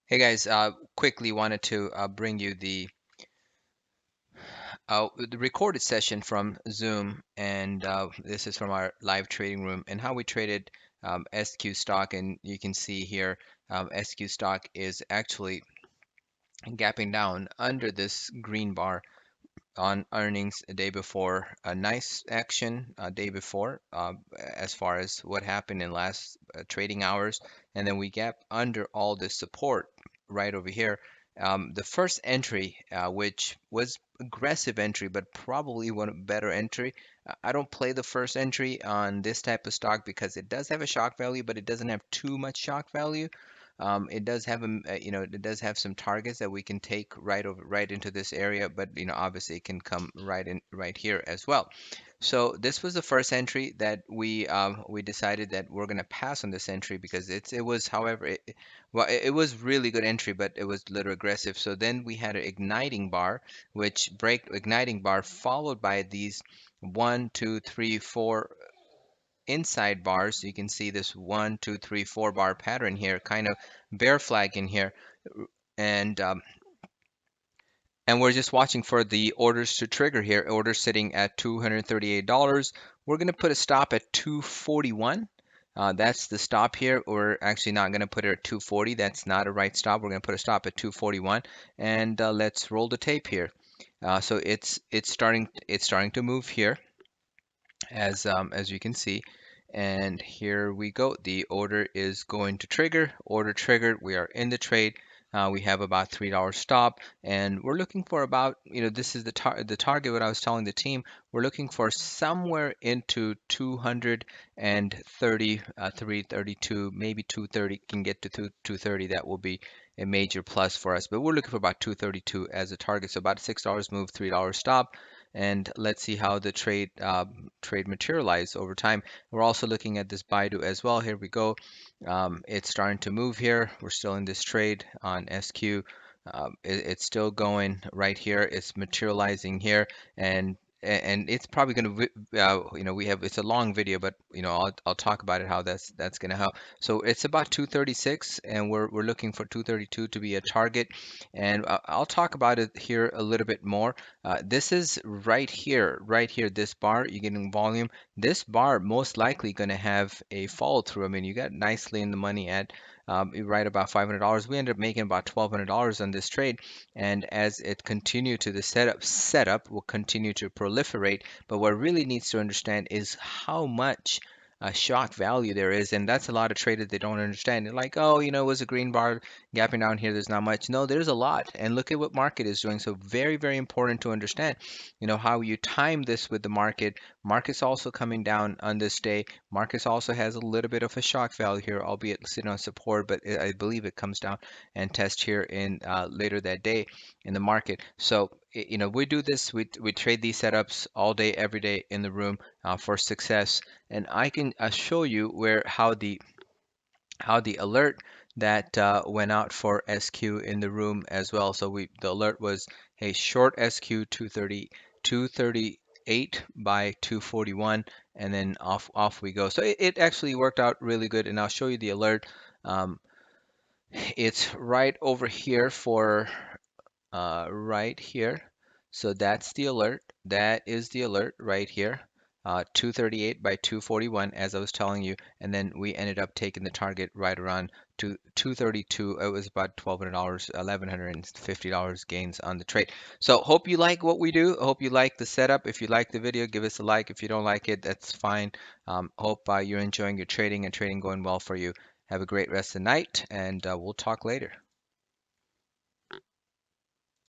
Hey guys, quickly wanted to bring you the recorded session from Zoom, and this is from our live trading room and how we traded SQ stock. And you can see here, SQ stock is actually gapping down under this green bar on earnings a day before. A nice action a day before, as far as what happened in last trading hours, and then we gap under all this support right over here. The first entry, which was aggressive entry, but probably one better entry. I don't play the first entry on this type of stock because it does have a shock value, but it doesn't have too much shock value. It does have it does have some targets that we can take right into this area, but obviously it can come right in right here as well. So this was the first entry that we decided that we're gonna pass on this entry because it was, however, it was really good entry, but it was a little aggressive. So then we had an igniting bar, which break igniting bar followed by these one, two, three, four inside bars. You can see this one, two, three, 4 bar pattern here, kind of bear flag in here, and um, and we're just watching for the orders to trigger here. Orders sitting at $238. We're going to put a stop at 241. That's the stop here. We're actually not going to put it at 240. That's not a right stop. We're going to put a stop at 241, and let's roll the tape here. So it's starting to move here, as you can see. And here we go. The order is going to trigger. Order triggered. We are in the trade. We have about $3 stop, and we're looking for about, this is the target. What I was telling the team, we're looking for somewhere into 230, 332, maybe 230. Can get to 230. That will be a major plus for us. But we're looking for about 232 as a target. So about $6 move, $3 stop, and let's see how the trade materialize over time. We're also looking at this Baidu as well. Here we go. It's starting to move here. We're still in this trade on SQ. It's still going right here. It's materializing here, and it's probably going to, we have, it's a long video, but I'll talk about it how that's going to help. So it's about 236, and we're looking for 232 to be a target, and I'll talk about it here a little bit more. This is right here, this bar, you're getting volume. This bar most likely going to have a follow through. I mean, you got nicely in the money at right about $500. We ended up making about $1,200 on this trade, and as it continued to the setup will continue to proliferate. But what really needs to understand is how much shock value there is, and that's a lot of traders they don't understand. They're like, oh, it was a green bar gapping down here. There's not much. No, there's a lot, and look at what market is doing. So very, very important to understand, how you time this with the market. Market's also coming down on this day. Markets also has a little bit of a shock value here, albeit sitting on support, but I believe it comes down and test here in later that day in the market. So we do this, we trade these setups all day, every day in the room for success. And I can show you where how the alert that went out for SQ in the room as well. So the alert was, hey, short SQ 238 by 241, and then off we go. So it actually worked out really good, and I'll show you the alert. Um, it's right over here for right here. So that's the alert. That is the alert right here. 238 by 241, as I was telling you, and then we ended up taking the target right around to 232. It was about $1,200, $1,150 gains on the trade. So hope you like what we do. Hope you like the setup. If you like the video, give us a like. If you don't like it, that's fine. Hope you're enjoying your trading and trading going well for you. Have a great rest of the night, and we'll talk later.